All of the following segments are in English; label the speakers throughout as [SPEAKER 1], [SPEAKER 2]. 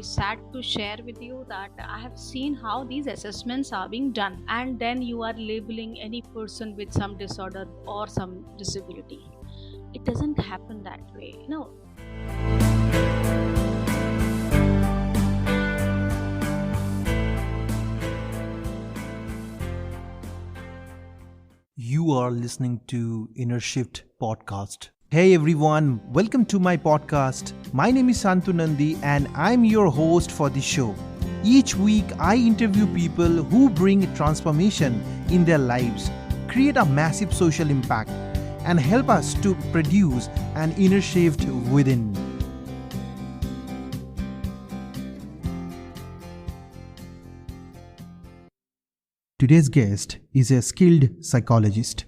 [SPEAKER 1] sad to share with you that I have seen how these assessments are being done, and then you are labeling any person with some disorder or some disability. It doesn't happen that way. No.
[SPEAKER 2] You are listening to Inner Shift podcast. Hey everyone, welcome to my podcast. My name is Santu Nandi and I'm your host for the show. Each week I interview people who bring transformation in their lives, create a massive social impact, and help us to produce an inner shift within. Today's guest is a skilled psychologist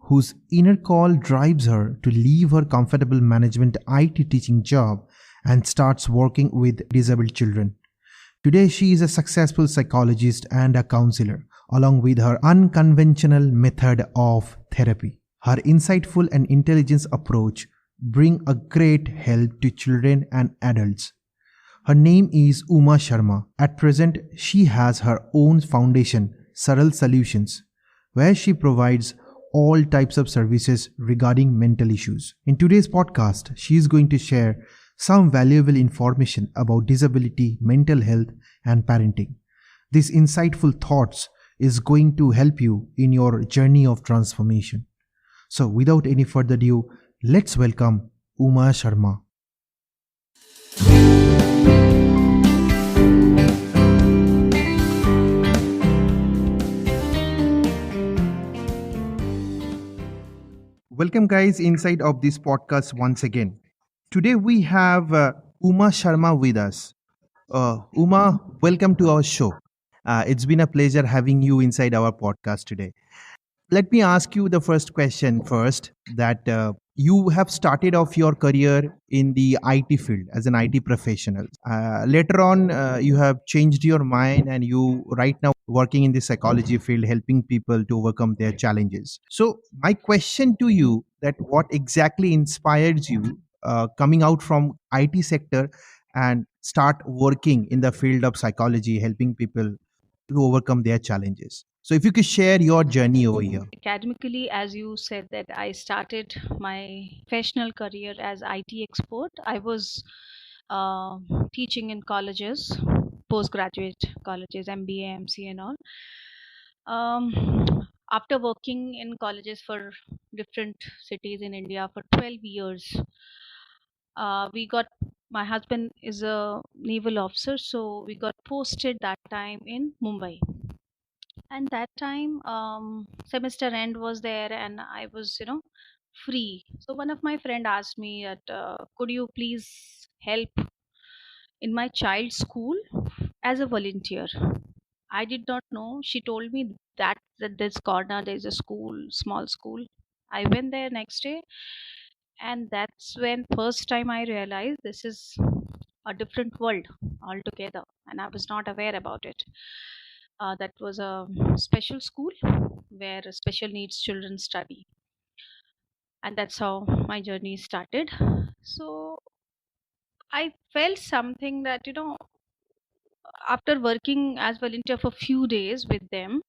[SPEAKER 2] whose inner call drives her to leave her comfortable management IT teaching job and starts working with disabled children. Today, she is a successful psychologist and a counselor, along with her unconventional method of therapy. Her insightful and intelligent approach bring a great help to children and adults. Her name is Uma Sharma. At present, she has her own foundation, Saral Solutions, where she provides all types of services regarding mental issues. In today's podcast, she is going to share some valuable information about disability, mental health, and parenting. These insightful thoughts is going to help you in your journey of transformation. So, without any further ado, let's welcome Uma Sharma. Welcome, guys, inside of this podcast once again. Today we have Uma Sharma with us. Uma, welcome to our show. It's been a pleasure having you inside our podcast today. Let me ask you the first question first, that you have started off your career in the IT field as an IT professional. Later on, you have changed your mind and you right now working in the psychology field, helping people to overcome their challenges. So my question to you, that what exactly inspires you coming out from IT sector and start working in the field of psychology, helping people to overcome their challenges. So if you could share your journey over here.
[SPEAKER 1] Academically, as you said, that I started my professional career as IT expert. I was uh, teaching in colleges, postgraduate colleges, MBA, MC, and all. After working in colleges for different cities in India for 12 years, we got my husband is a naval officer, so we got posted that time in Mumbai. And that time, semester end was there, and I was, free. So one of my friend asked me that, could you please help in my child's school as a volunteer? I did not know. She told me that this corner there's a school, small school. I went there next day, and that's when first time I realized this is a different world altogether, and I was not aware about it. That was a special school where special needs children study, and that's how my journey started. So I felt something that, after working as volunteer for few days with them,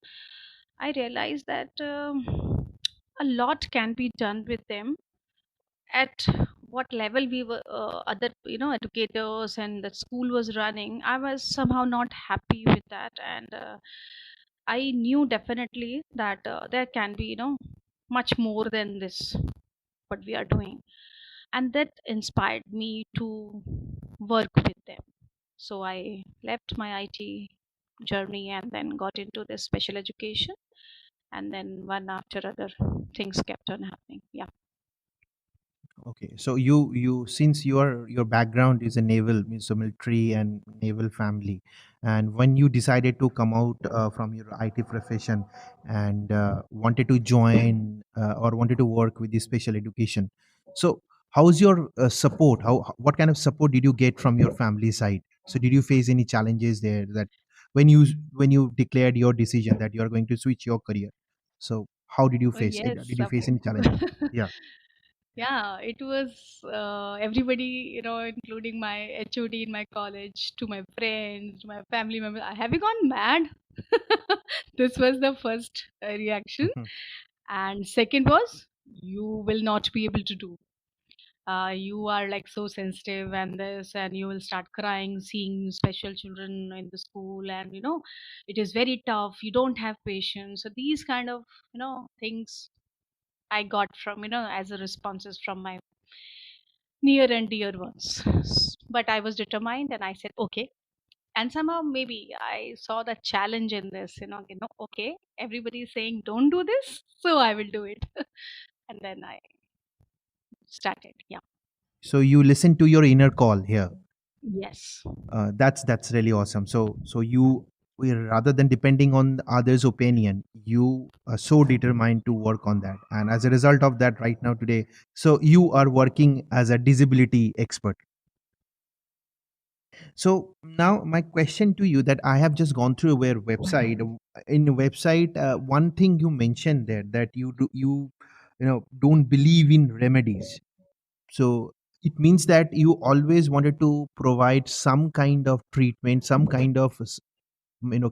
[SPEAKER 1] I realized that a lot can be done with them. At what level we were, other, educators and the school was running, I was somehow not happy with that. And I knew definitely that there can be, much more than this what we are doing, and that inspired me to work with them. So I left my IT journey and then got into this special education, and then one after other things kept on happening. Yeah.
[SPEAKER 2] Okay, so you since your background is a naval, means a military and naval family, and when you decided to come out from your IT profession and wanted to join or wanted to work with the special education, so how's your support? What kind of support did you get from your family side? So did you face any challenges there, that when you declared your decision that you are going to switch your career? So how did you
[SPEAKER 1] Oh,
[SPEAKER 2] face it?
[SPEAKER 1] yes.
[SPEAKER 2] Did you face any challenges? Yeah.
[SPEAKER 1] Yeah, it was everybody, including my HOD in my college, to my friends, to my family members. Have you gone mad? This was the first reaction. And second was, you will not be able to do. You are like so sensitive and this, and you will start crying seeing special children in the school, and it is very tough. You don't have patience. So these kind of, things I got from, as a responses from my near and dear ones. But I was determined and I said, okay. And somehow maybe I saw the challenge in this, okay, everybody is saying don't do this, so I will do it. And then I started. Yeah.
[SPEAKER 2] So you listen to your inner call here.
[SPEAKER 1] Yes.
[SPEAKER 2] That's really awesome. So you, rather than depending on others' opinion, you are so determined to work on that, and as a result of that, right now today, so you are working as a disability expert. So now my question to you, that I have just gone through your website. In the website, one thing you mentioned there, that you don't believe in remedies. So it means that you always wanted to provide some kind of treatment, some kind of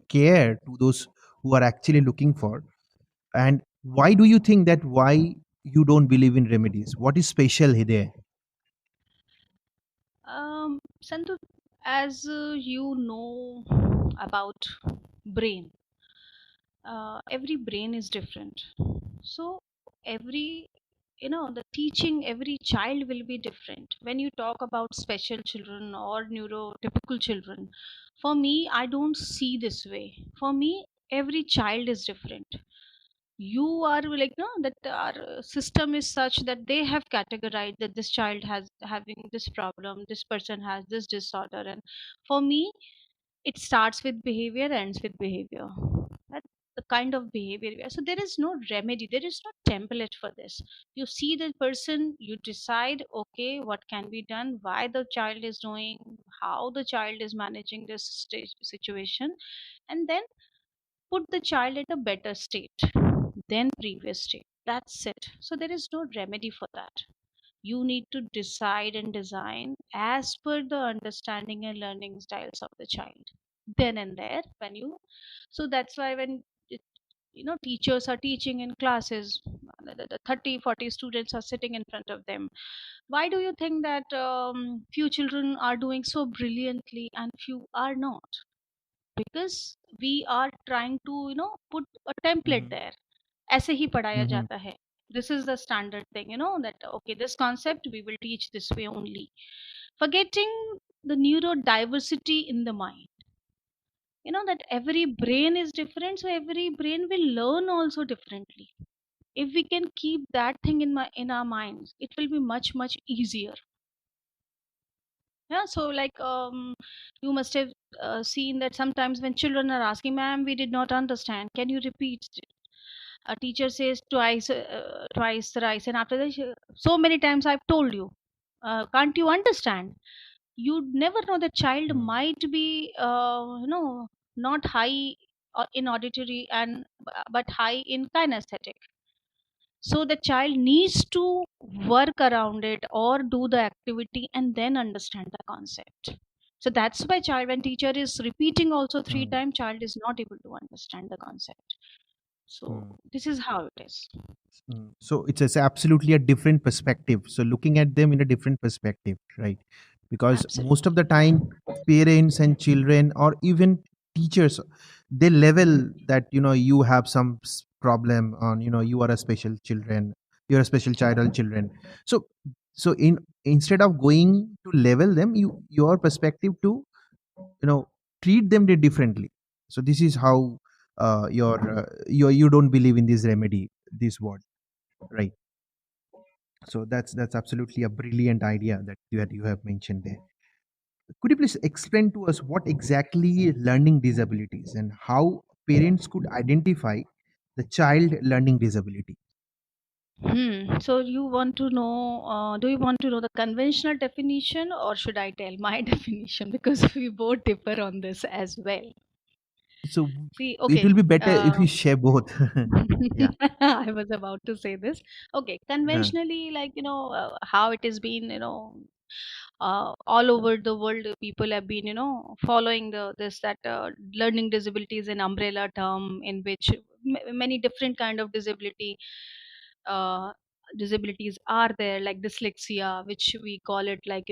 [SPEAKER 2] care to those who are actually looking for. And why do you think that, why you don't believe in remedies? What is special there?
[SPEAKER 1] Santu, as you know about brain, every brain is different. So every, the teaching every child will be different. When you talk about special children or neurotypical children, for me, I don't see this way. For me, every child is different. You are like, no, that our system is such that they have categorized that this child has having this problem, this person has this disorder. And for me, it starts with behavior, ends with behavior. That's the kind of behavior so there is no remedy, there is no template for this. You see the person, you decide, okay, what can be done, why the child is doing, how the child is managing this situation, and then put the child at a better state than previous state. That's it. So there is no remedy for that. You need to decide and design as per the understanding and learning styles of the child. Then and there, when you, so that's why when teachers are teaching in classes, the 30, 40 students are sitting in front of them. Why do you think that few children are doing so brilliantly and few are not? Because we are trying to put a template
[SPEAKER 2] Hmm.
[SPEAKER 1] there. ऐसे ही पढ़ाया
[SPEAKER 2] Hmm.
[SPEAKER 1] जाता है. This is the standard thing, that okay, this concept we will teach this way only, forgetting the neurodiversity in the mind. That every brain is different, so every brain will learn also differently. If we can keep that thing in our minds, it will be much easier. Yeah, so like you must have seen that sometimes when children are asking, ma'am, we did not understand, can you repeat it? A teacher says twice, twice, thrice, and after that, so many times I've told you, can't you understand? You never know, the child
[SPEAKER 2] Hmm.
[SPEAKER 1] might be not high in auditory and but high in kinesthetic. So the child needs to work around it or do the activity and then understand the concept. So that's why child, when teacher is repeating also three
[SPEAKER 2] Hmm.
[SPEAKER 1] times, child is not able to understand the concept. So
[SPEAKER 2] Hmm.
[SPEAKER 1] this is how it is.
[SPEAKER 2] So it's absolutely a different perspective. So looking at them in a different perspective, right? Because most of
[SPEAKER 1] Absolutely.
[SPEAKER 2] the time, parents and children, or even teachers, they level that, you have some problem on, you are a special children, you're a special child or children. So in instead of going to level them, your perspective to, you know treat them differently. So this is how you don't believe in this remedy, this word, right? So that's absolutely a brilliant idea that you have mentioned there. Could you please explain to us what exactly learning disabilities, and how parents could identify the child learning disability?
[SPEAKER 1] So you want to know, do you want to know the conventional definition or should I tell my definition? Because we both differ on this as well.
[SPEAKER 2] So
[SPEAKER 1] See,
[SPEAKER 2] it
[SPEAKER 1] okay.
[SPEAKER 2] will be better if you share both. Yeah.
[SPEAKER 1] I was about to say this. Okay,
[SPEAKER 2] Uh,
[SPEAKER 1] conventionally, how it has been, all over the world, people have been, following this that learning disability is an umbrella term in which many different kind of uh, disabilities are there, like dyslexia, which we call it like,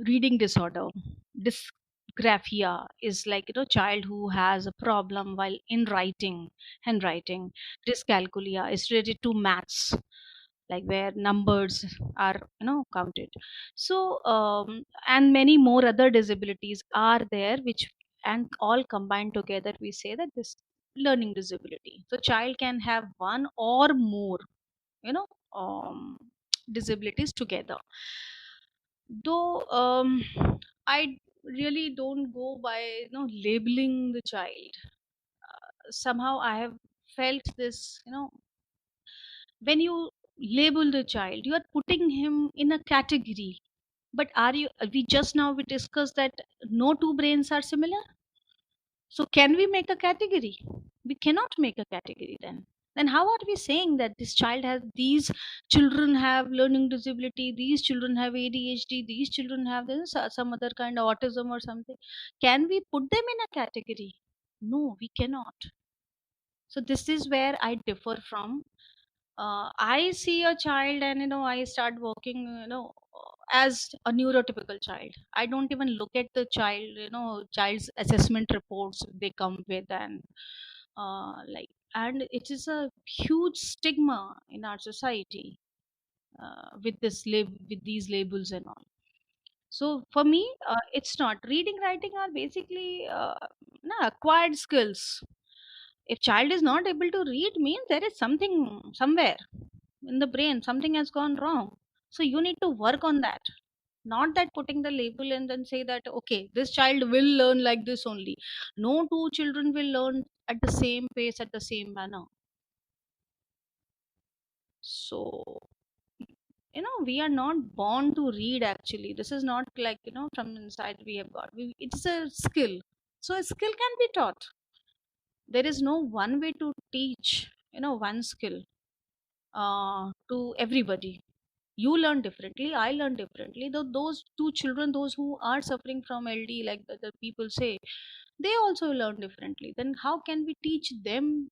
[SPEAKER 1] reading disorder. Dysgraphia is like, child who has a problem while in writing, handwriting. Dyscalculia is related to maths, like where numbers are, counted. So and many more other disabilities are there, which and all combined together we say that this learning disability. So child can have one or more, you know um, disabilities together. Though I really don't go by, labeling the child. Somehow I have felt this, when you label the child, you are putting him in a category. But are you? We just now we discussed that no two brains are similar. So can we make a category? We cannot make a category then. Then how are we saying that this child has these children have learning disability, these children have ADHD, these children have this, some other kind of autism or something? Can we put them in a category? No, we cannot. So this is where I differ from. I see a child and I start working, as a neurotypical child. I don't even look at the child, child's assessment reports they come with, and and it is a huge stigma in our society, with these labels and all. So for me, it's not reading, writing are basically no, acquired skills. If child is not able to read, means there is something somewhere in the brain, something has gone wrong. So you need to work on that. Not that putting the label and then say that okay, this child will learn like this only. No two children will learn at the same pace, at the same manner. So we are not born to read. Actually, this is not like, from inside we have got, it's a skill. So a skill can be taught. There is no one way to teach, one skill to everybody. You learn differently, I learn differently. Those two children, those who are suffering from LD, like the people say, they also learn differently. Then how can we teach them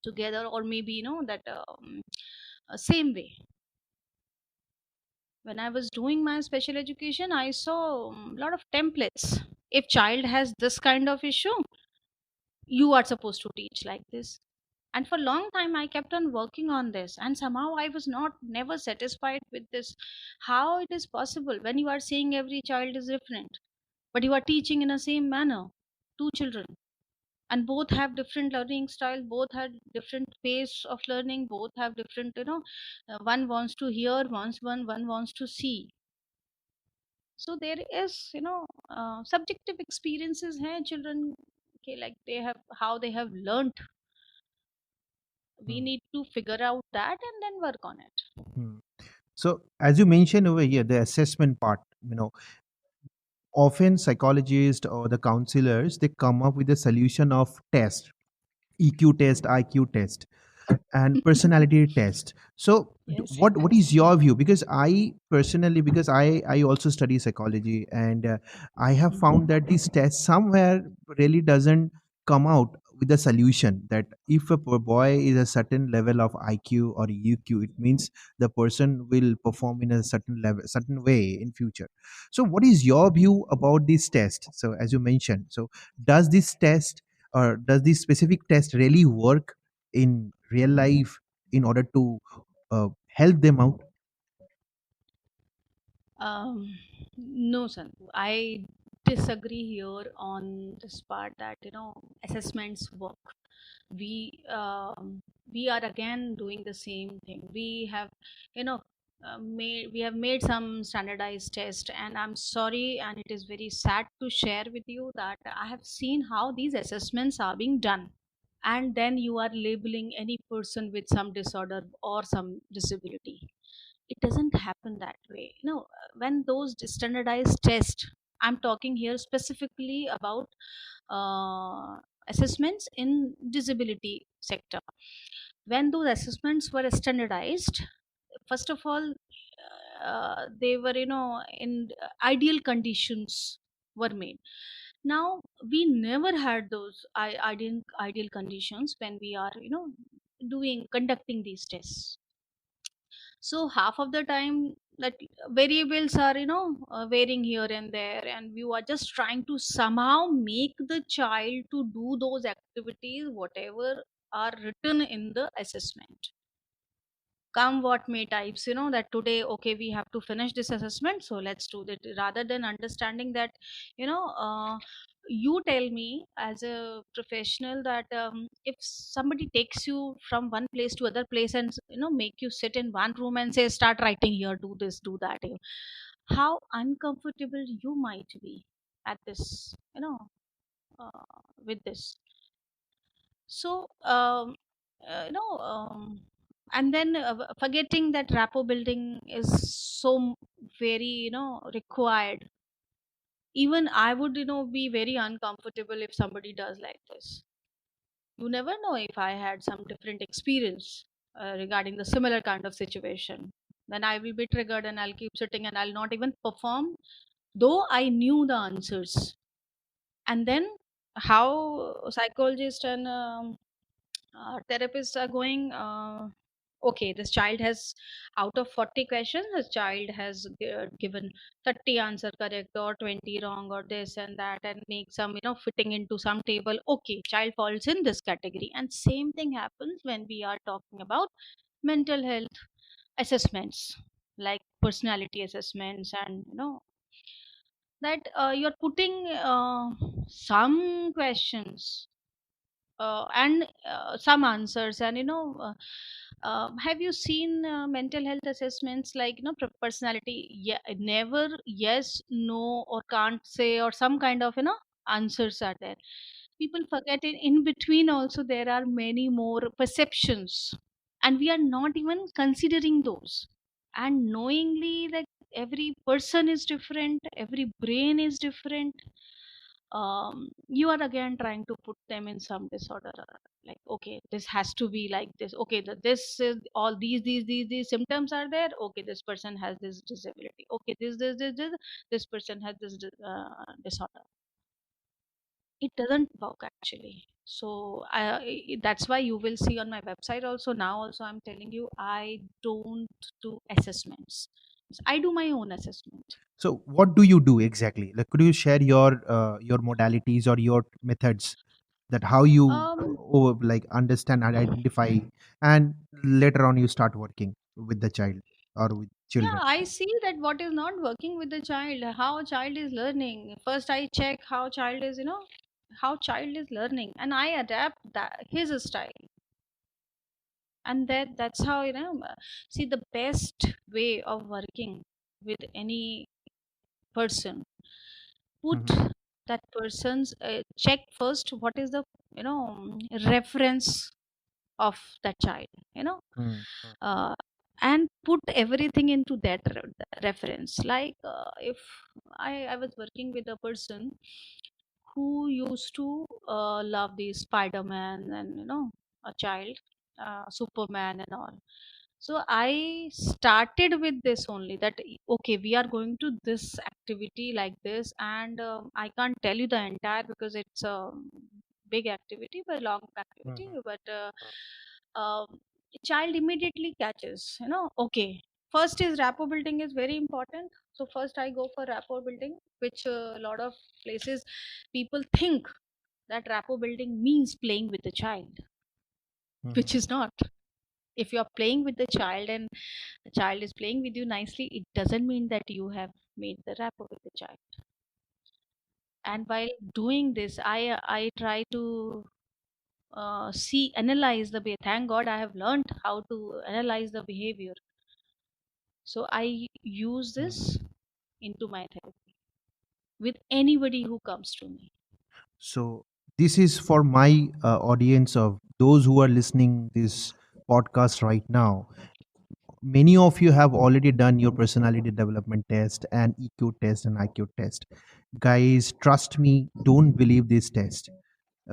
[SPEAKER 1] together, or maybe that same way? When I was doing my special education, I saw a lot of templates. If child has this kind of issue, you are supposed to teach like this. And for a long time I kept on working on this, and somehow I was not never satisfied with this. How it is possible when you are saying every child is different, but you are teaching in the same manner two children, and both have different learning style, both have different pace of learning, both have different, one wants to hear, one wants to see. So there is, subjective experiences hai children, okay, like they have how they have learnt. We
[SPEAKER 2] hmm,
[SPEAKER 1] need to figure out that and then work on it.
[SPEAKER 2] hmm. So as you mentioned over here, the assessment part, often psychologists or the counselors, they come up with a solution of test, EQ test, IQ test, and personality test. So
[SPEAKER 1] Yes.
[SPEAKER 2] what is your view? Because I personally, because I also study psychology, and I have found that this test somewhere really doesn't come out with a solution that if a boy is a certain level of IQ or EQ, it means the person will perform in a certain level, certain way in future. So what is your view about this test? So as you mentioned, so does this test, or does this specific test really work in real life in order to help them out?
[SPEAKER 1] Um, no, Santu. I disagree here on this part that assessments work. We we are again doing the same thing. We have, made some standardized test, and I'm sorry, and it is very sad to share with you that I have seen how these assessments are being done, and then you are labeling any person with some disorder or some disability. It doesn't happen that way. When those standardized tests I'm talking here specifically about uh, assessments in disability sector. When those assessments were standardized, first of all, they were, in ideal conditions were made. Now we never had those ideal conditions when we are, doing conducting these tests. So half of the time that variables are, varying here and there, and you are just trying to somehow make the child to do those activities whatever are written in the assessment, come what may types, that today, okay, we have to finish this assessment, so let's do that, rather than understanding that, you tell me as a professional that, if somebody takes you from one place to other place and, make you sit in one room and say start writing here, do this, do that, how uncomfortable you might be at this, with this. So, and then forgetting that rapport building is so very, required. Even I would, be very uncomfortable if somebody does like this. You never know if I had some different experience regarding the similar kind of situation. Then I will be triggered and I'll keep sitting and I'll not even perform, though I knew the answers. And then how psychologists and therapists are going, okay, this child has, out of 40 questions, this child has given 30 answer correct or 20 wrong or this and that, and make some, fitting into some table, okay, child falls in this category. And same thing happens when we are talking about mental health assessments, like personality assessments, and that you're putting some questions and some answers, and have you seen mental health assessments like, personality, yeah, never yes, no, or can't say, or some kind of, answers are there. People forget in between also there are many more perceptions, and we are not even considering those. And knowingly, like, every person is different, every brain is different, you are again trying to put them in some disorder, like, okay, this has to be like this, okay, this is all these symptoms are there, okay, this person has this disability, okay, this person has this disorder. It doesn't work actually. So that's why you will see on my website also, now also I'm telling you, I don't do assessments. I do my own assessment.
[SPEAKER 2] So what do you do exactly? Like, could you share your modalities or your methods, that how you
[SPEAKER 1] um
[SPEAKER 2] like understand and identify, and later on you start working with the child or with
[SPEAKER 1] Yeah,
[SPEAKER 2] children?
[SPEAKER 1] I see that what is not working with the child, how a child is learning. First, I check how child is, how child is learning, and I adapt that his style, and that's how, see, the best way of working with any person, put
[SPEAKER 2] Hmm.
[SPEAKER 1] that person's check first what is the, reference of that child, you know
[SPEAKER 2] Hmm.
[SPEAKER 1] uh, and put everything into that reference. Like, if I was working with a person who used to love the Spider-Man, and, a child, Superman and all. So I started with this only, that okay, we are going to this activity like this, and I can't tell you the entire because it's a big activity, but long activity,
[SPEAKER 2] Hmm.
[SPEAKER 1] but um, child immediately catches, okay, first is rapport building is very important. So first I go for rapport building, which a lot of places people think that rapport building means playing with the child, which
[SPEAKER 2] Hmm.
[SPEAKER 1] is not. If you're playing with the child and the child is playing with you nicely, it doesn't mean that you have made the rapport with the child. And while doing this, I try to see, analyze the behavior. Thank God I have learned how to analyze the behavior. So I use
[SPEAKER 2] Hmm.
[SPEAKER 1] this into my therapy with anybody who comes to me.
[SPEAKER 2] So this is for my audience of those who are listening this podcast right now. Many of you have already done your personality development test and EQ test and IQ test. Guys, trust me, don't believe this test,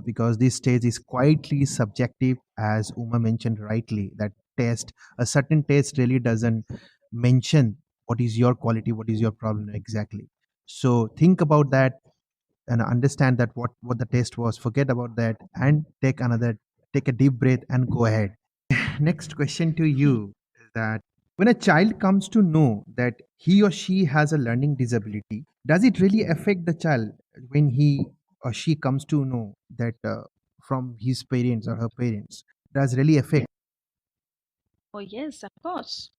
[SPEAKER 2] because this test is quietly subjective, as Uma mentioned rightly. That test, a certain test really doesn't mention what is your quality, what is your problem exactly. So think about that and understand that what the test was. Forget about that and take a deep breath and go ahead. Next question to you is that when a child comes to know that he or she has a learning disability, does it really affect the child when he or she comes to know that from his parents or her parents? Does really affect?
[SPEAKER 1] Oh, yes, of course.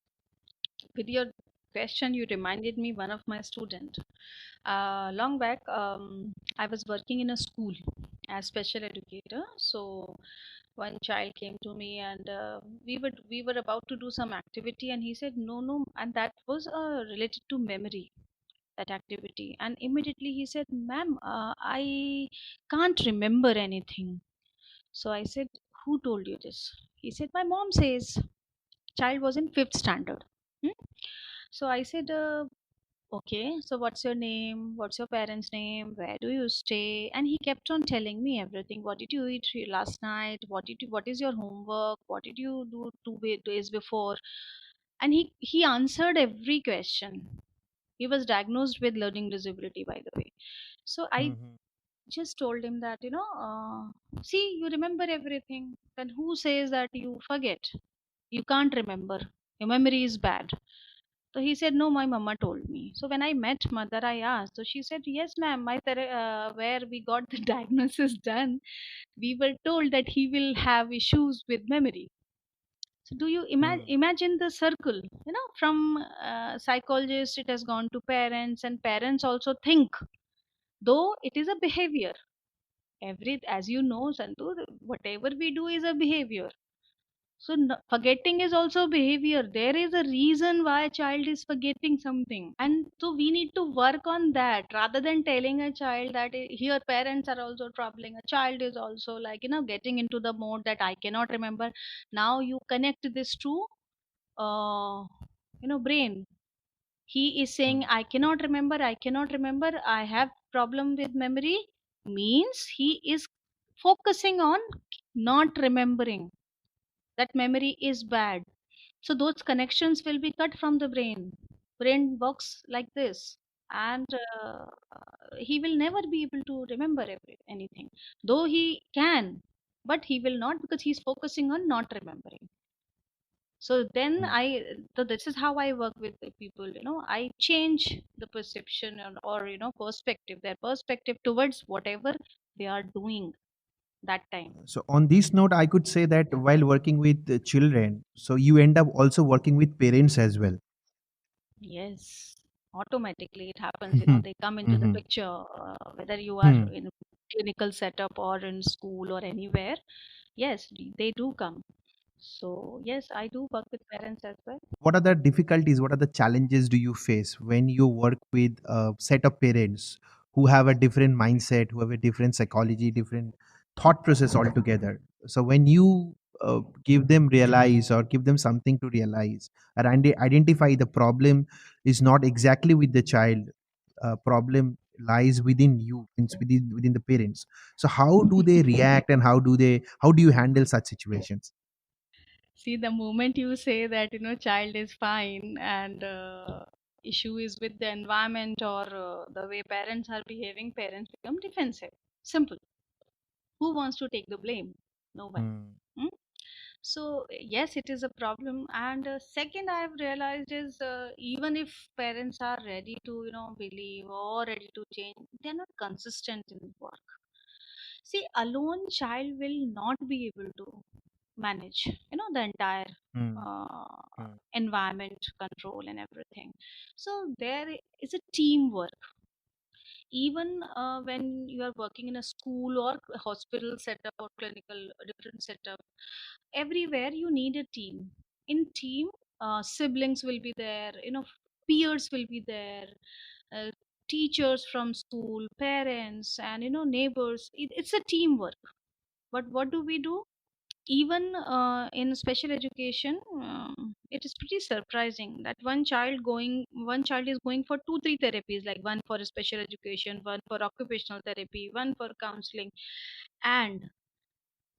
[SPEAKER 1] With your question, you reminded me one of my student. Long back, I was working in a school as special educator. So one child came to me, and we were about to do some activity, and he said, "No, no," and that was related to memory. That activity, and immediately he said, "Ma'am, I can't remember anything." So I said, "Who told you this?" He said, "My mom says." Child was in fifth standard. Hmm? So I said, okay, so what's your name? What's your parents' name? Where do you stay? And he kept on telling me everything. What did you eat last night? What is your homework? What did you do 2 days before? And he answered every question. He was diagnosed with learning disability, by the way. So I
[SPEAKER 2] Mhm.
[SPEAKER 1] just told him that, see, you remember everything. Then who says that you forget? You can't remember. Your memory is bad. So he said, "No, my mama told me." So when I met mother, I asked. So she said, "Yes, ma'am. Where we got the diagnosis done, we were told that he will have issues with memory." So do you
[SPEAKER 2] Hmm.
[SPEAKER 1] imagine the circle? From psychologist, it has gone to parents, and parents also think, though it is a behavior. As you know, Santu, whatever we do is a behavior. So forgetting is also behavior. There is a reason why a child is forgetting something, and so we need to work on that rather than telling a child that here parents are also troubling. A child is also, like, getting into the mode that I cannot remember. Now you connect this to uh, brain. He is saying,
[SPEAKER 2] Hmm.
[SPEAKER 1] I cannot remember, I cannot remember, I have problem with memory, means he is focusing on not remembering. That memory is bad. So those connections will be cut from the brain works like this. And he will never be able to remember anything, though he can, but he will not, because he's focusing on not remembering. So then
[SPEAKER 2] Hmm.
[SPEAKER 1] this is how I work with the people. I change the perception, or perspective, their perspective towards whatever they are doing that time.
[SPEAKER 2] So on this note, I could say that while working with the children, so you end up also working with parents as well.
[SPEAKER 1] Yes, automatically it happens.
[SPEAKER 2] Mhm.
[SPEAKER 1] They come into the
[SPEAKER 2] Mhm.
[SPEAKER 1] picture, whether you are
[SPEAKER 2] Hmm.
[SPEAKER 1] in clinical setup or in school or anywhere. Yes, they do come. So yes, I do work with parents as well.
[SPEAKER 2] What are the difficulties, what are the challenges do you face when you work with a set of parents who have a different mindset, who have a different psychology, different thought process altogether? So when you give them realize or give them something to realize and identify the problem is not exactly with the child, problem lies within you, it's within the parents. So how do they react and how do you handle such situations?
[SPEAKER 1] See, the moment you say that, child is fine, and issue is with the environment, or the way parents are behaving, parents become defensive. Simple. Who wants to take the blame? No one.
[SPEAKER 2] Hmm.
[SPEAKER 1] Hmm? So yes, it is a problem. And second, I have realized is, even if parents are ready to, believe or ready to change, they are not consistent in work. See, alone child will not be able to manage, the entire
[SPEAKER 2] Hmm.
[SPEAKER 1] uh,
[SPEAKER 2] Hmm.
[SPEAKER 1] environment control and everything. So there is a teamwork. Even when you are working in a school or a hospital setup or clinical different setup, everywhere you need a team. In team, siblings will be there, peers will be there, uh, teachers from school, parents, and neighbors. It's a teamwork. But what do? Even in special education, it is pretty surprising that one child is going for 2 3 therapies, like one for special education, one for occupational therapy, one for counseling, and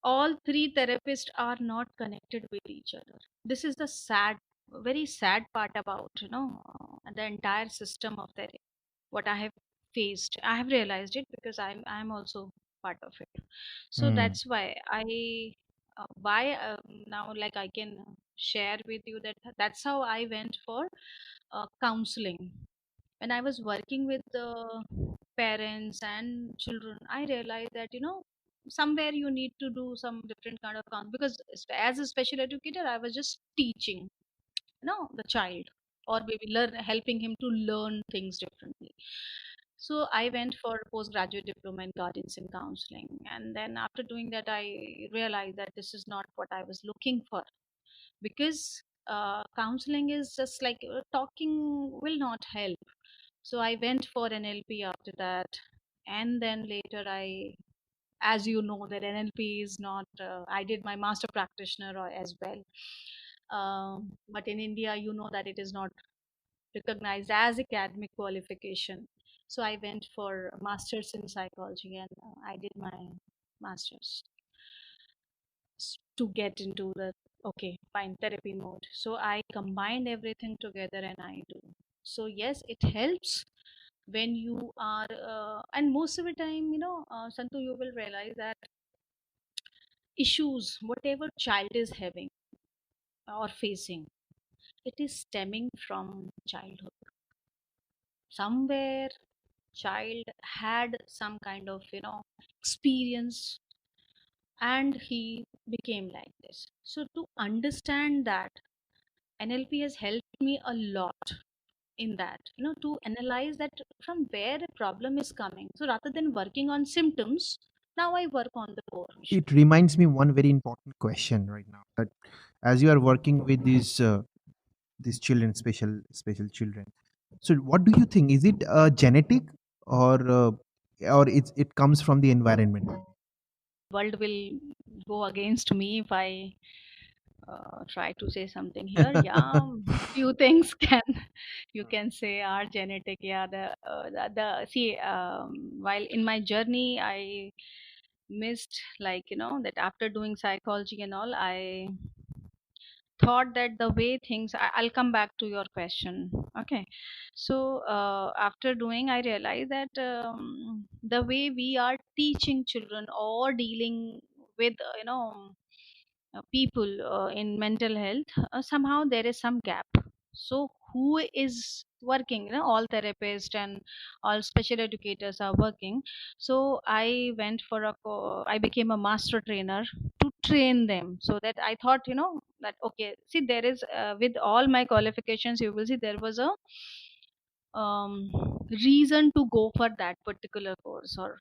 [SPEAKER 1] all three therapists are not connected with each other. This is the sad, very sad part about, the entire system of therapy. What I have faced, I have realized it because I'm also part of it. So
[SPEAKER 2] Hmm.
[SPEAKER 1] that's why why now, like, I can share with you that that's how I went for counseling. When I was working with the parents and children, I realized that, somewhere you need to do some different kind of because as a special educator, I was just teaching, the child, or maybe helping him to learn things differently. So I went for postgraduate diploma in guidance and counseling, and then after doing that, I realized that this is not what I was looking for, because counseling is just like talking will not help. So I went for an LP after that, and then later as you know, that NLP is not. I did my master practitioner as well, but in India, you know that it is not recognized as academic qualification. So I went for a master's in psychology, and I did my master's to get into the okay, fine, therapy mode. So I combined everything together and I do. So yes, it helps when you are, and most of the time, Santu, you will realize that issues, whatever child is having or facing, it is stemming from childhood. Somewhere child had some kind of, experience, and he became like this. So to understand that, NLP has helped me a lot in that, to analyze that from where the problem is coming. So rather than working on symptoms, now I work on the core issue.
[SPEAKER 2] It reminds me one very important question right now, that as you are working with these children, special children, so what do you think, is it genetic, or it comes from the environment?
[SPEAKER 1] World will go against me if I try to say something here. Yeah, few things can you can say are genetic. Yeah, the see, while in my journey, I missed, like, that after doing psychology and all, I thought that the way things, I'll come back to your question. Okay, so after doing, I realized that the way we are teaching children or dealing with, people in mental health, somehow there is some gap. So who is working, all therapists and all special educators are working. So I went for I became a master trainer to train them, so that I thought, that okay, see, there is, with all my qualifications, you will see there was a um, reason to go for that particular course or,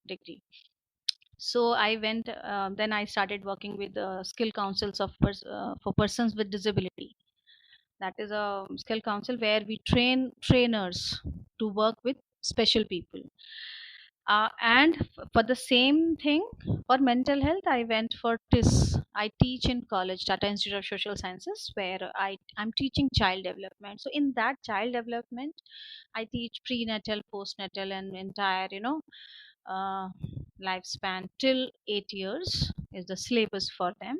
[SPEAKER 1] degree. So I went, then I started working with the skill councils for persons with disability. That is a skill council where we train trainers to work with special people. And for the same thing, for mental health, I went for TIS. I teach in college, Tata Institute of Social Sciences, where I'm teaching child development. So in that child development, I teach prenatal, postnatal, and entire, uh, lifespan till 8 years is the syllabus for them.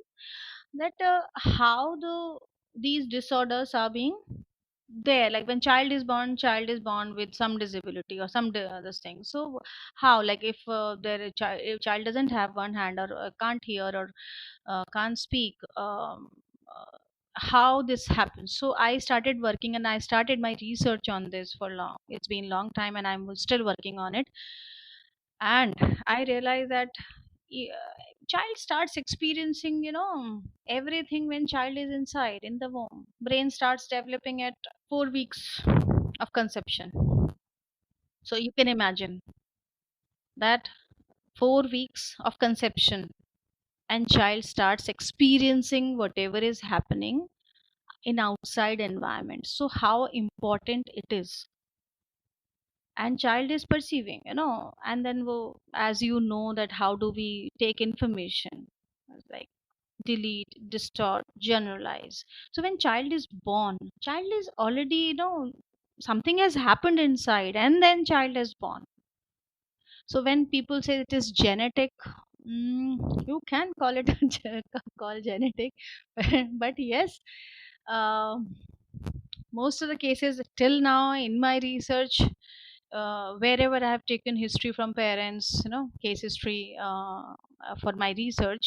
[SPEAKER 1] That how these disorders are being there, like when child is born with some disability or some this thing. So how, like, if if child doesn't have one hand, or can't hear, or can't speak, how this happens. So I started working, and I started my research on this for long. It's been long time, and I'm still working on it. And I realized that child starts experiencing, everything when child is inside in the womb. Brain starts developing at 4 weeks of conception. So you can imagine that 4 weeks of conception, and child starts experiencing whatever is happening in outside environment. So how important it is, and child is perceiving, and then as you know, that how do we take information, like delete, distort, generalize. So when child is born, child is already, something has happened inside, and then child is born. So when people say it is genetic, you can call it call genetic, but yes, um most of the cases till now in my research, wherever I have taken history from parents, case history, for my research,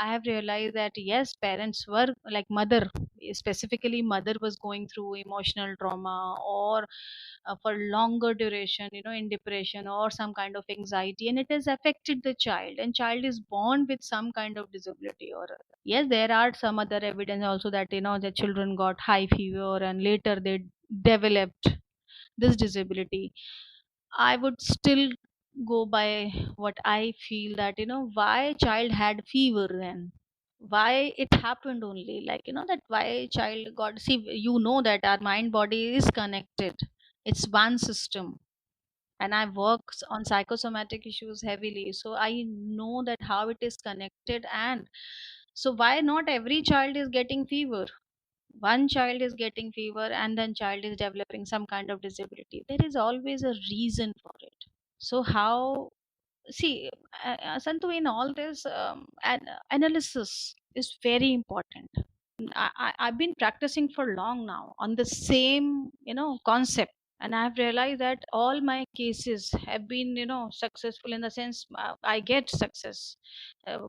[SPEAKER 1] I have realized that yes, parents were like mother, specifically mother was going through emotional trauma, or for longer duration, in depression or some kind of anxiety, and it has affected the child, and child is born with some kind of disability or other. Yes, there are some other evidence also that, the children got high fever and later they developed this disability. I would still go by what I feel, that, why child had fever then, why it happened only, like, that why child got, see, that our mind body is connected, it's one system. And I work on psychosomatic issues heavily, so I know that how it is connected. And so why not every child is getting fever, one child is getting fever and then child is developing some kind of disability, there is always a reason for it. So how, see, Santu, in all this, analysis is very important. I've been practicing for long now on the same, concept, and I've realized that all my cases have been, successful in the sense, I get success.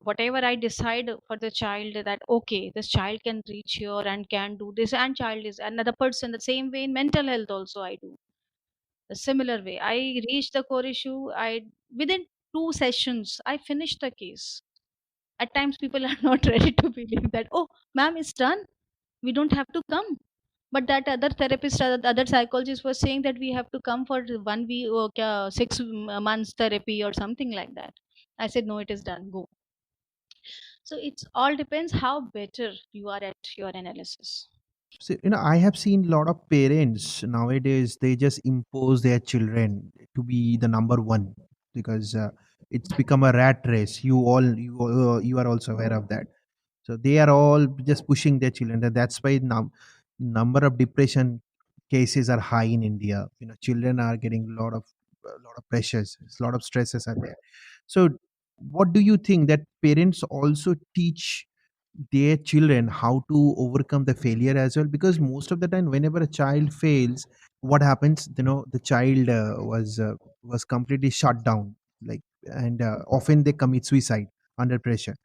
[SPEAKER 1] Whatever I decide for the child, that okay, this child can reach here and can do this, and child is another person. The same way in mental health also I do a similar way. I reached the core issue, I within 2 sessions I finished the case. At times people are not ready to believe that, oh, ma'am, it's done, we don't have to come. But that other therapist, other psychologist was saying that we have to come for 1 week or 6 months therapy or something like that. I said, no, it is done, go. So it's all depends how better you are at your analysis.
[SPEAKER 2] So, I have seen a lot of parents nowadays, they just impose their children to be the number one because it's become a rat race. You are also aware of that. So they are all just pushing their children. And that's why number of depression cases are high in India. Children are getting a lot of pressures, a lot of stresses are there. So what do you think that parents also teach their children how to overcome the failure as well? Because most of the time whenever a child fails, what happens, the child was completely shut down, like, and often they commit suicide under pressure.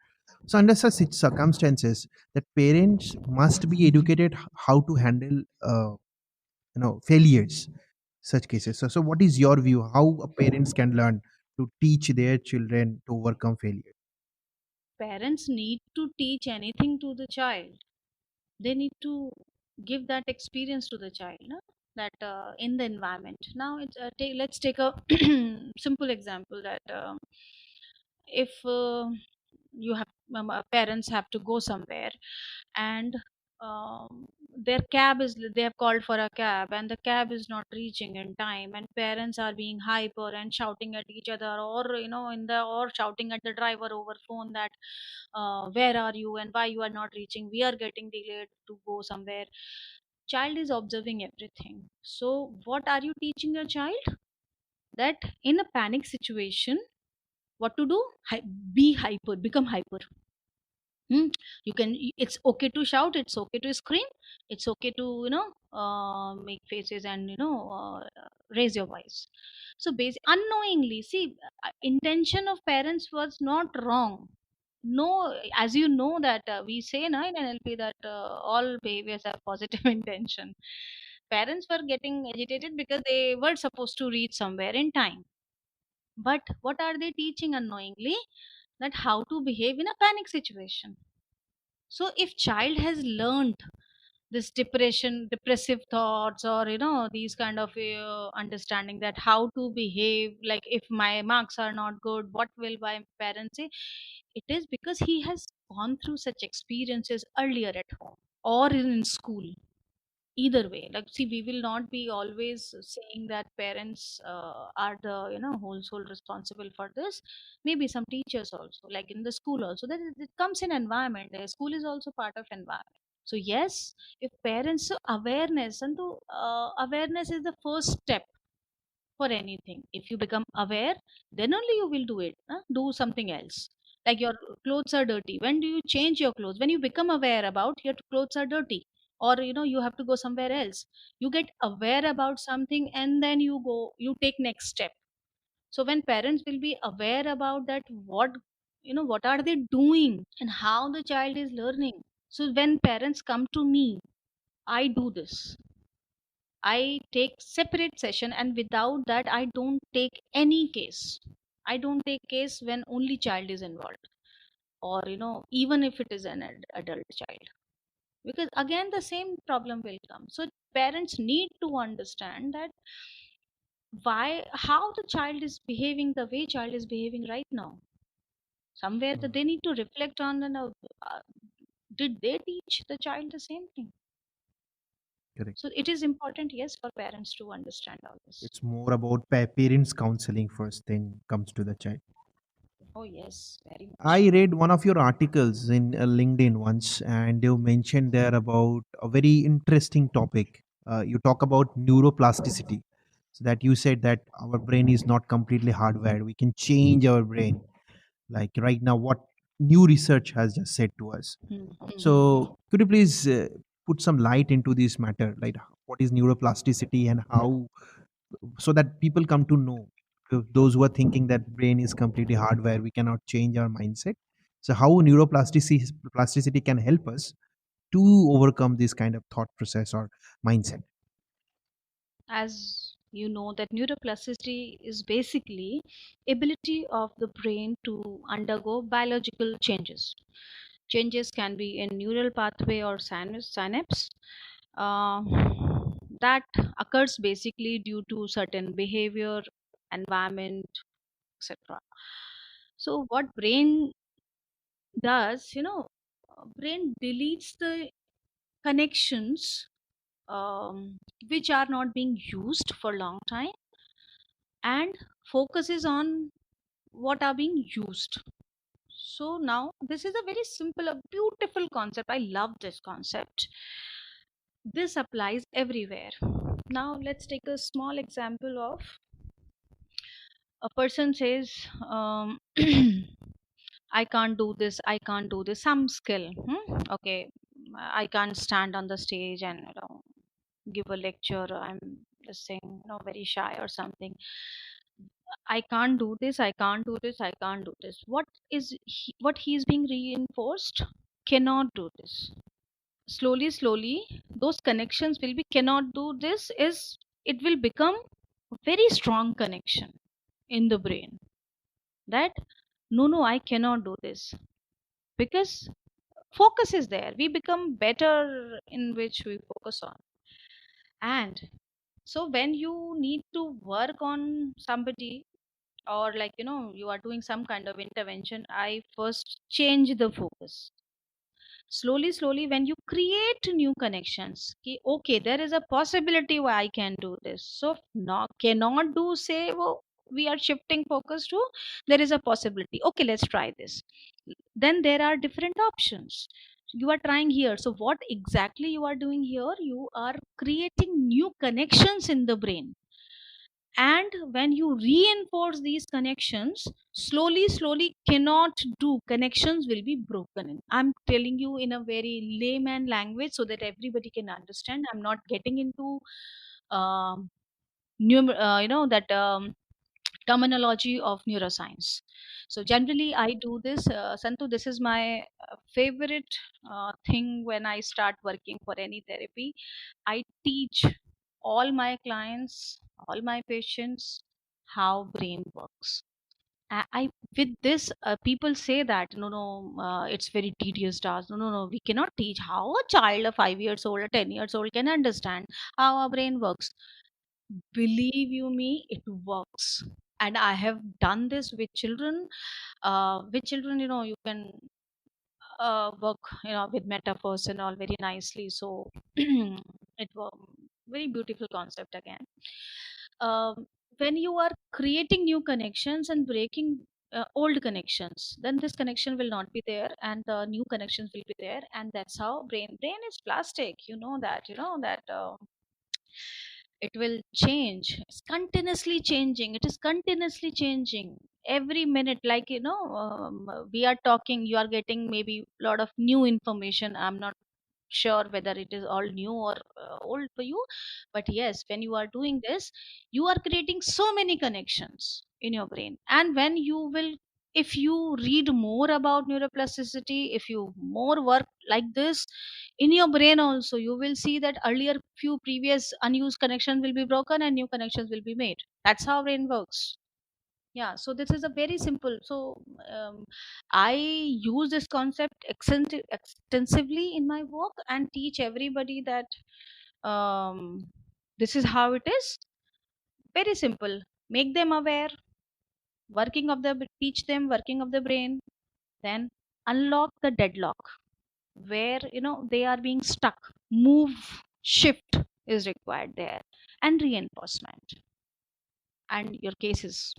[SPEAKER 2] So under such circumstances, that parents must be educated how to handle failures, such cases. So what is your view, how parents can learn to teach their children to overcome failure?
[SPEAKER 1] Parents need to teach anything to the child, they need to give that experience to the child, no? That in the environment, now let's take a simple example, that if you have parents have to go somewhere, and their cab is, they have called for a cab and the cab is not reaching in time, and parents are being hyper and shouting at each other, or in the, or shouting at the driver over phone that, where are you and why you are not reaching, we are getting delayed to go somewhere. Child is observing everything. So what are you teaching your child? That in a panic situation, what to do? Be hyper, become hyper. Hmm? You can, it's okay to shout, it's okay to scream, it's okay to, make faces and, raise your voice. So unknowingly, see, intention of parents was not wrong. No, as you know that, we say na in NLP that, all behaviors have positive intention. Parents were getting agitated because they were supposed to reach somewhere in time, but what are they teaching unknowingly? That how to behave in a panic situation. So if child has learned this depressive thoughts, or these kind of understanding, that how to behave, like if my marks are not good, what will my parents say? It is because he has gone through such experiences earlier at home or in school. either way. Like, see, we will not be always saying that parents are the, whole soul responsible for this. Maybe some teachers also, like in the school also, that it comes in environment. School is also part of environment. So yes, if parents, awareness, and to awareness is the first step for anything. If you become aware, then only you will do it. Do something else. Like your clothes are dirty. When do you change your clothes? When you become aware about your clothes are dirty, or you have to go somewhere else. You get aware about something, and then you go. You take next step. So when parents will be aware about that, what are they doing and how the child is learning. So when parents come to me, I do this. I take separate session, and without that I don't take any case. I don't take case when only child is involved, or even if it is an adult child, because again the same problem will come. So parents need to understand that why, how the child is behaving the way child is behaving right now. Somewhere that
[SPEAKER 2] Mm,
[SPEAKER 1] they need to reflect on, and uh, did they teach the child the same thing?
[SPEAKER 2] correct.
[SPEAKER 1] So it is important, yes, for parents to understand all this.
[SPEAKER 2] It's more about parents counseling first, then comes to the child.
[SPEAKER 1] Oh yes, very much.
[SPEAKER 2] I read one of your articles in LinkedIn once, and you mentioned there about a very interesting topic. You talk about neuroplasticity. So that you said that our brain is not completely hardwired. We can change our brain. Like right now, what new research has just said to us.
[SPEAKER 1] Mhm.
[SPEAKER 2] So could you please put some light into this matter? Like what is neuroplasticity and how, so that people come to know, those who are thinking that brain is completely hardware, we cannot change our mindset. So how neuroplasticity can help us to overcome this kind of thought process or mindset.
[SPEAKER 1] As you know, that neuroplasticity is basically ability of the brain to undergo biological changes. Changes can be in neural pathway or synapse, uh, that occurs basically due to certain behavior, environment, etc. So what brain does, brain deletes the connections, which are not being used for a long time, and focuses on what are being used. So now this is a very simple, a beautiful concept. I love this concept. This applies everywhere. Now let's take a small example of a person says, I can't do this, I can't do this, some skill. Okay, I can't stand on the stage and give a lecture. I'm just saying, very shy or something. I can't do this, I can't do this, I can't do this. What he's being reinforced? Cannot do this. Slowly, slowly, those connections will be cannot do this, is it will become a very strong connection in the brain, that no, no, I cannot do this, because focus is there. We become better in which we focus on. And so when you need to work on somebody, or like you are doing some kind of intervention, I first change the focus. Slowly, slowly, when you create new connections, okay, there is a possibility why I can do this. So not cannot do, say, well, we are shifting focus to, there is a possibility, okay, let's try this. Then there are different options. You are trying here, so what exactly you are doing here? You are creating new connections in the brain, and when you reinforce these connections, slowly, slowly, cannot do connections will be broken in. I'm telling you in a very layman language so that everybody can understand. I'm not getting into um, that terminology of neuroscience. So generally I do this, Santu, this is my favorite thing. When I start working for any therapy, I teach all my clients, all my patients, how brain works. I with this, people say that no, no, it's very tedious task. No, no, no, we cannot teach. How a child of 5 years old or 10 years old can understand how our brain works? Believe you me, it works. And I have done this with children. With children, you can work, with metaphors and all very nicely. So it was very beautiful concept again. Um, when you are creating new connections and breaking old connections, then this connection will not be there, and the new connections will be there, and that's how brain is plastic. It will change. It's continuously changing. It is continuously changing every minute. Like, we are talking, you are getting maybe a lot of new information. I'm not sure whether it is all new or old for you, but yes, when you are doing this, you are creating so many connections in your brain. And when you will, if you read more about neuroplasticity, if you more work like this in your brain also, you will see that earlier few previous unused connections will be broken and new connections will be made. That's how brain works. Yeah, so this is a very simple. So I use this concept extensively in my work and teach everybody that um, this is how it is. Very simple. Make them aware. Teach them working of the brain. Then unlock the deadlock where they are being stuck. Move, shift is required there, and reinforcement, and your case is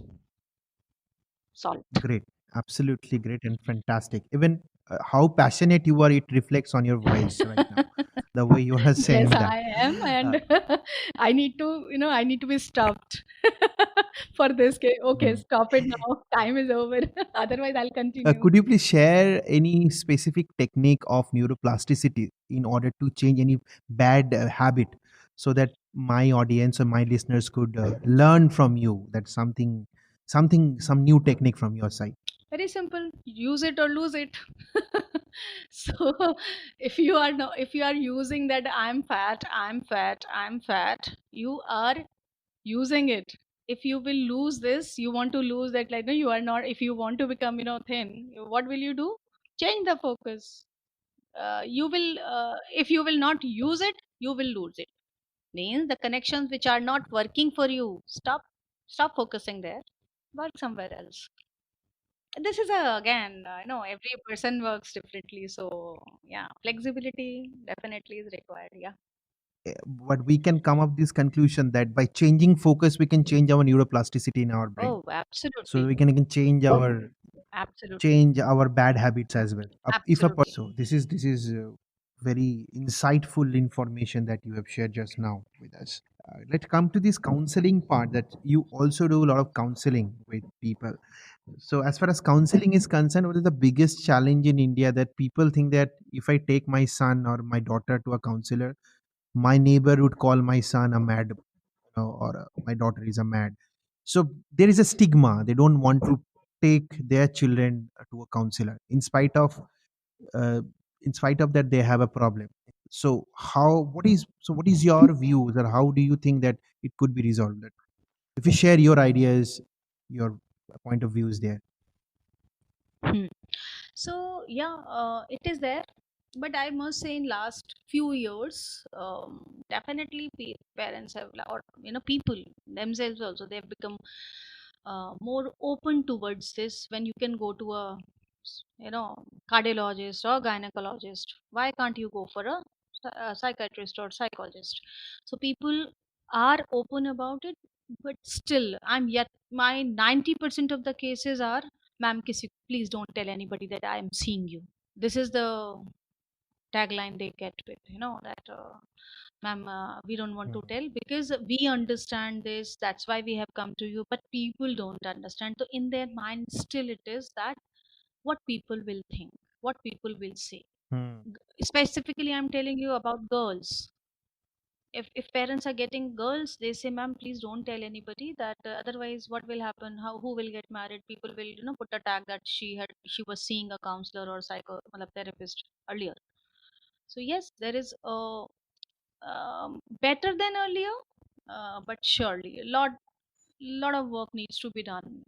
[SPEAKER 1] solved.
[SPEAKER 2] Great, absolutely great and fantastic. Even how passionate you are, it reflects on your voice right now. The way you are
[SPEAKER 1] Yes,
[SPEAKER 2] saying that.
[SPEAKER 1] I am,
[SPEAKER 2] Uh,
[SPEAKER 1] and I need to be stopped for this. Okay,
[SPEAKER 2] mm.
[SPEAKER 1] stop it now. Time is over. Otherwise, I'll continue.
[SPEAKER 2] Could you please share any specific technique of neuroplasticity in order to change any bad habit so that my audience or my listeners could learn from you that some new technique from your side?
[SPEAKER 1] Very simple. Use it or lose it. So, if you are using that I'm fat, you are using it. If you will lose this, you want to lose that, like, no, you are not. If you want to become, thin, what will you do? Change the focus. You will, if you will not use it, you will lose it. Means the connections which are not working for you, stop focusing there. Work somewhere else. This is again, every person works differently. So yeah, flexibility definitely is required. Yeah.
[SPEAKER 2] But we can come up this conclusion that by changing focus we can change our neuroplasticity in our brain,
[SPEAKER 1] Oh,
[SPEAKER 2] so
[SPEAKER 1] absolutely.
[SPEAKER 2] we can again
[SPEAKER 1] Absolutely.
[SPEAKER 2] change our bad habits as well. If a
[SPEAKER 1] Absolutely.
[SPEAKER 2] so this is very insightful information that you have shared just now with us. Let's come to this counseling part, that you also do a lot of counseling with people. So as far as counseling is concerned, what is the biggest challenge in India? That people think that if I take my son or my daughter to a counselor, my neighbor would call my son a mad, or my daughter is a mad. So there is a stigma. They don't want to take their children to a counselor uh, in spite of that they have a problem. So what is your views, or how do you think that it could be resolved? If you share your ideas, your point of views there.
[SPEAKER 1] Hmm. So yeah, it is there, but I must say in last few years, definitely parents have, or people themselves also, they have become more open towards this. When you can go to a cardiologist or gynecologist, why can't you go for a psychiatrist or psychologist? So people are open about it, but still, I'm yet my 90% of the cases are, ma'am, kisi, please don't tell anybody that I am seeing you. This is the tagline they get with, that, ma'am, we don't want to
[SPEAKER 2] Hmm.
[SPEAKER 1] tell because we understand this. That's why we have come to you. But people don't understand. So in their mind, still it is that what people will think, what people will say.
[SPEAKER 2] Hmm.
[SPEAKER 1] Specifically, I'm telling you about girls. If parents are getting girls, they say, ma'am, please don't tell anybody that, otherwise what will happen, how who will get married, people will put a tag that she was seeing a counselor or psycho matlab therapist earlier. So yes, there is a, better than earlier, but surely lot of work needs to be done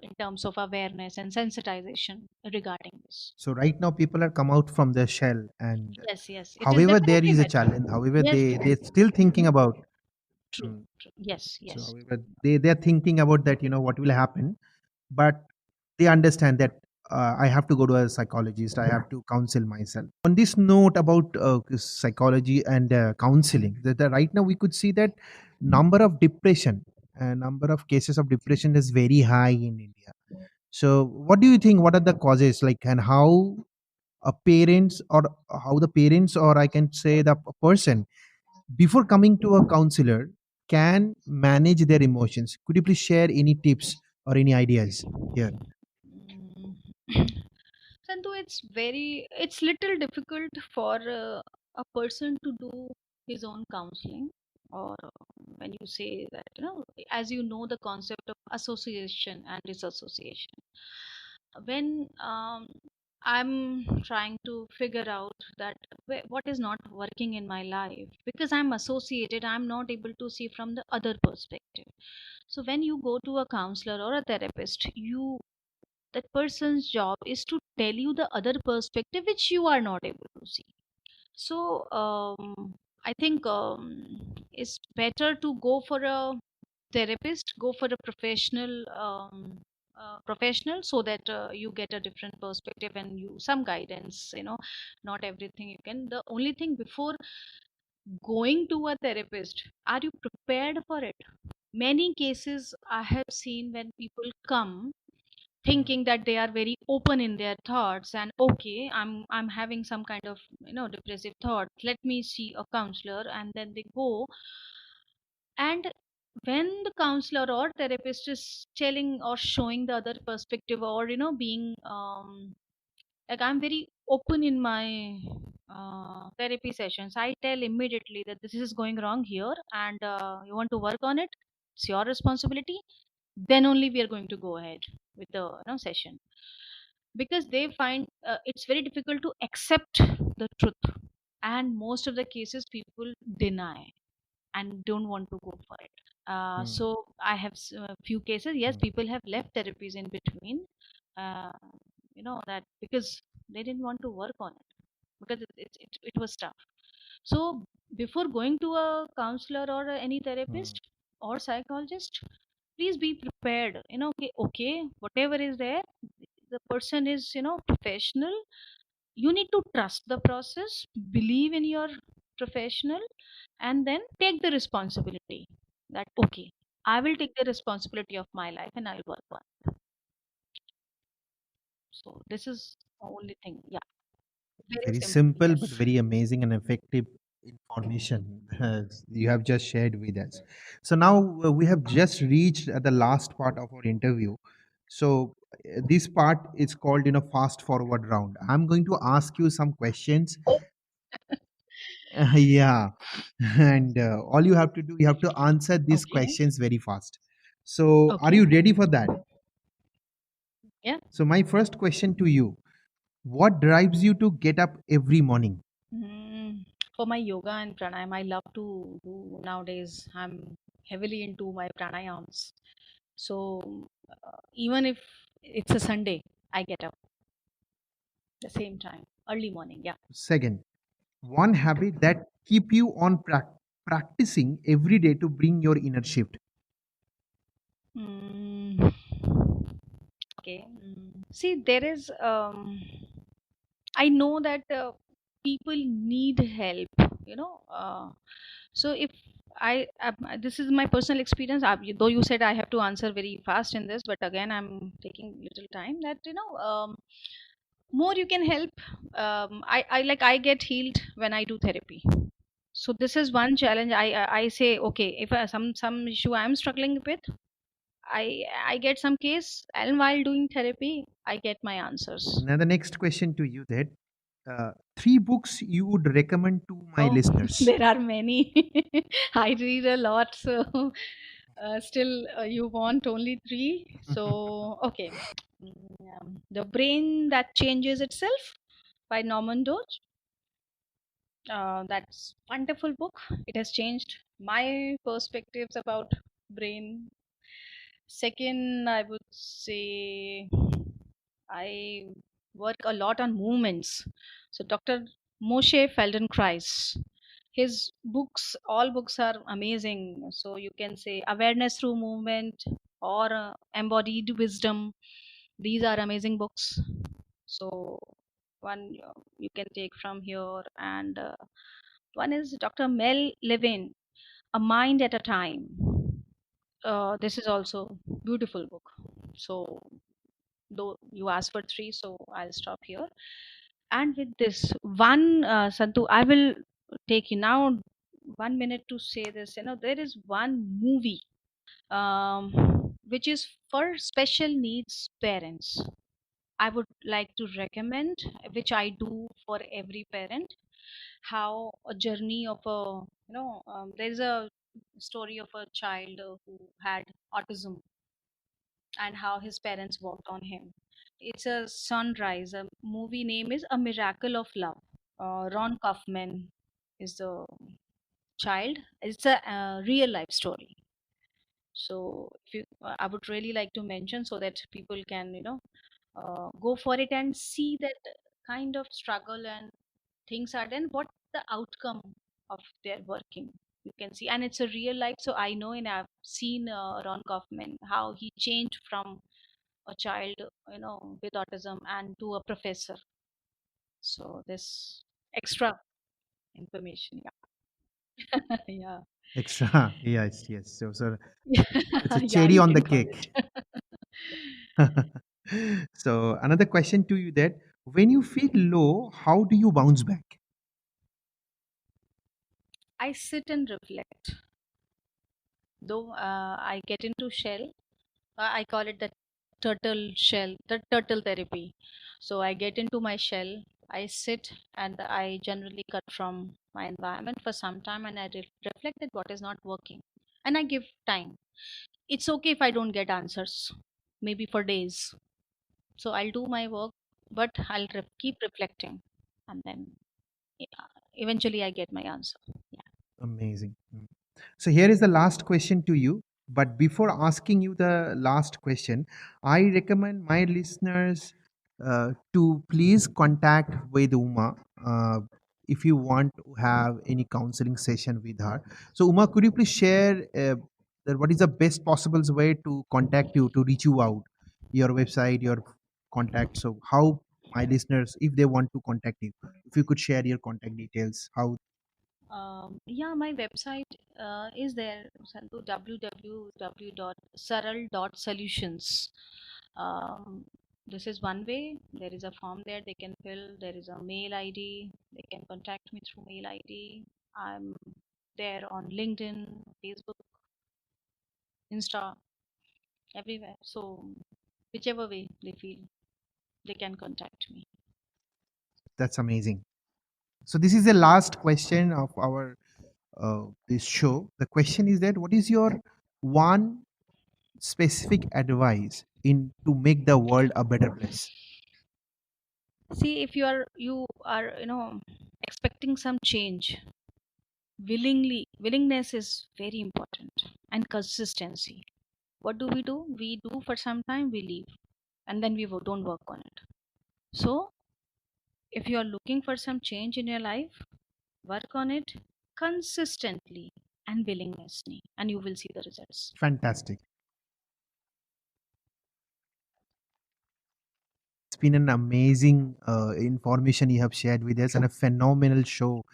[SPEAKER 1] in terms of awareness and sensitization regarding this.
[SPEAKER 2] So right now people are come out from their shell, and
[SPEAKER 1] Yes, yes, it is
[SPEAKER 2] however there
[SPEAKER 1] definitely
[SPEAKER 2] is a
[SPEAKER 1] better.
[SPEAKER 2] challenge, however
[SPEAKER 1] Yes,
[SPEAKER 2] they're still thinking about.
[SPEAKER 1] true,
[SPEAKER 2] Hmm.
[SPEAKER 1] true. Yes,
[SPEAKER 2] So
[SPEAKER 1] yes.
[SPEAKER 2] however they're thinking about that, what will happen, but they understand that I have to go to a psychologist. I have to counsel myself. On this note about psychology and counseling, that right now we could see that number of cases of depression is very high in India. So, what do you think? What are the causes, like, and how a parents or how the parents, or I can say the person, before coming to a counselor, can manage their emotions? Could you please share any tips or any ideas here?
[SPEAKER 1] Mm. Santu, it's little difficult for a person to do his own counseling, or when you say that, as you know, the concept of association and disassociation. When I'm trying to figure out that what is not working in my life, because I'm associated, I'm not able to see from the other perspective. So when you go to a counselor or a therapist, you that person's job is to tell you the other perspective which you are not able to see. So I think it's better to go for a therapist, go for a professional, so that you get a different perspective and you some guidance. Not everything you can. The only thing, before going to a therapist, are you prepared for it? Many cases I have seen when people come
[SPEAKER 2] Mm,
[SPEAKER 1] thinking that they are very open in their thoughts, and okay, I'm having some kind of depressive thought, let me see a counselor, and then they go. And when the counselor or therapist is telling or showing the other perspective, or being like, I'm very open in my therapy sessions, I tell immediately that this is going wrong here, and you want to work on it, it's your responsibility. Then only we are going to go ahead with the session, because they find it's very difficult to accept the truth, and most of the cases people deny and don't want to go for it.
[SPEAKER 2] mm,
[SPEAKER 1] So I have a few cases, yes,
[SPEAKER 2] mm,
[SPEAKER 1] people have left therapies in between, uh, that because they didn't want to work on it, because it was tough. So before going to a counselor or any
[SPEAKER 2] mm,
[SPEAKER 1] therapist or psychologist, please be prepared. Okay, okay, whatever is there, the person is professional. You need to trust the process, believe in your professional, and then take the responsibility, that okay, I will take the responsibility of my life and I'll work on it. So this is the only thing. Yeah, very
[SPEAKER 2] very
[SPEAKER 1] simple.
[SPEAKER 2] simple but
[SPEAKER 1] Yes.
[SPEAKER 2] very amazing and effective information you have just shared with us. So now we have just reached at the last part of our interview. So this part is called, fast forward round. I'm going to ask you some questions.
[SPEAKER 1] Oh,
[SPEAKER 2] Yeah, and all you have to do, you have to answer these
[SPEAKER 1] okay.
[SPEAKER 2] questions very fast. So are
[SPEAKER 1] Okay.
[SPEAKER 2] you ready for that?
[SPEAKER 1] Yeah.
[SPEAKER 2] So my first question to you: what drives you to get up every morning?
[SPEAKER 1] For my yoga and pranayam, I love to do nowadays. I'm heavily into my pranayams. So even if it's a Sunday, I get up the same time, early morning. Yeah.
[SPEAKER 2] Second, one habit that keep you on practicing every day to bring your inner shift.
[SPEAKER 1] Mm, okay. See, there is. I know that people need help. You know. So if this is my personal experience. Though you said I have to answer very fast in this, but again, I'm taking little time. That more you can help. I get healed when I do therapy. So this is one challenge. I say, okay, if some issue I'm struggling with, I get some case, and while doing therapy, I get my answers.
[SPEAKER 2] Now the next question to you, that three books you would recommend to my
[SPEAKER 1] Oh,
[SPEAKER 2] listeners.
[SPEAKER 1] there are many. I read a lot, so still you want only three. So okay. The Brain That Changes Itself by Norman Doidge. That's wonderful book. It has changed my perspectives about brain. Second, I would say I work a lot on movements. So Dr. Moshe Feldenkrais, his books, all books are amazing. So you can say Awareness Through Movement or Embodied Wisdom. These are amazing books. So one you can take from here, and one is Dr. Mel Levin, A Mind at a Time. This is also beautiful book. So though you asked for three, so I'll stop here. And with this one, Santu, I will take you now 1 minute to say this. There is one movie which is for special needs parents. I would like to recommend, which I do for every parent, how a journey of a, there's a story of a child who had autism and how his parents worked on him. It's a Sunrise. A movie name is A Miracle of Love. Ron Kaufman is the child. It's a real life story. So if you, I would really like to mention so that people can, go for it and see that kind of struggle and things are done. What the outcome of their working you can see, and it's a real life. So I know, and I've seen Ron Kaufman how he changed from a child, with autism and to a professor. So this extra information, yeah. Yeah.
[SPEAKER 2] Extra. Yes, yes. So it's a
[SPEAKER 1] Yeah,
[SPEAKER 2] cherry
[SPEAKER 1] you
[SPEAKER 2] on the
[SPEAKER 1] can call
[SPEAKER 2] cake.
[SPEAKER 1] it.
[SPEAKER 2] So another question to you, that when you feel low, how do you bounce back?
[SPEAKER 1] I sit and reflect. Though I get into shell, I call it the turtle shell, the turtle therapy. So I get into my shell, I sit, and I generally cut from my environment for some time, and I reflect at what is not working. And I give time. It's okay if I don't get answers, maybe for days. So I'll do my work, but I'll keep reflecting, and then eventually I get my answer. Yeah.
[SPEAKER 2] Amazing. So here is the last question to you. But before asking you the last question, I recommend my listeners to please contact with Uma if you want to have any counseling session with her. So Uma, could you please share that what is the best possible way to contact you, to reach you out, your website, your contact? So how my listeners, if they want to contact you, if you could share your contact details, how?
[SPEAKER 1] Yeah, my website is there, Santu, www.saral.solutions. Um, this is one way. There is a form there they can fill. There is a mail ID. They can contact me through mail ID. I'm there on LinkedIn, Facebook, Insta, everywhere. So, whichever way they feel, they can contact me.
[SPEAKER 2] That's amazing. So this is the last question of our this show. The question is that what is your one specific advice in to make the world a better place?
[SPEAKER 1] See, if you are expecting some change, willingness is very important, and consistency. What do? We do for some time, we leave, and then we don't work on it. So if you are looking for some change in your life, work on it consistently and willingnessly, and you will see the results.
[SPEAKER 2] Fantastic. It's been an amazing information you have shared with us and a phenomenal show.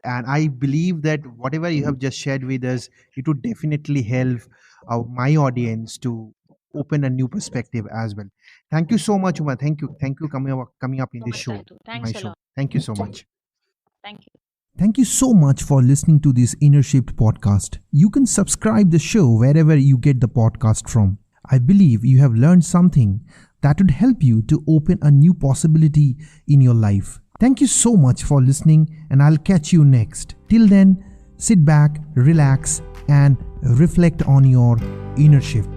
[SPEAKER 2] And I believe that whatever you have just shared with us, it would definitely help my audience to open a new perspective as well. Thank you so much, Uma. Thank you coming up in
[SPEAKER 1] So
[SPEAKER 2] this
[SPEAKER 1] much,
[SPEAKER 2] show,
[SPEAKER 1] Santu.
[SPEAKER 2] in my
[SPEAKER 1] Thanks a
[SPEAKER 2] show.
[SPEAKER 1] lot.
[SPEAKER 2] Thank you so much.
[SPEAKER 1] Thank you.
[SPEAKER 2] Thank you so much for listening to this Inner Shift podcast. You can subscribe the show wherever you get the podcast from. I believe you have learned something that would help you to open a new possibility in your life. Thank you so much for listening, and I'll catch you next. Till then, sit back, relax, and reflect on your inner shift.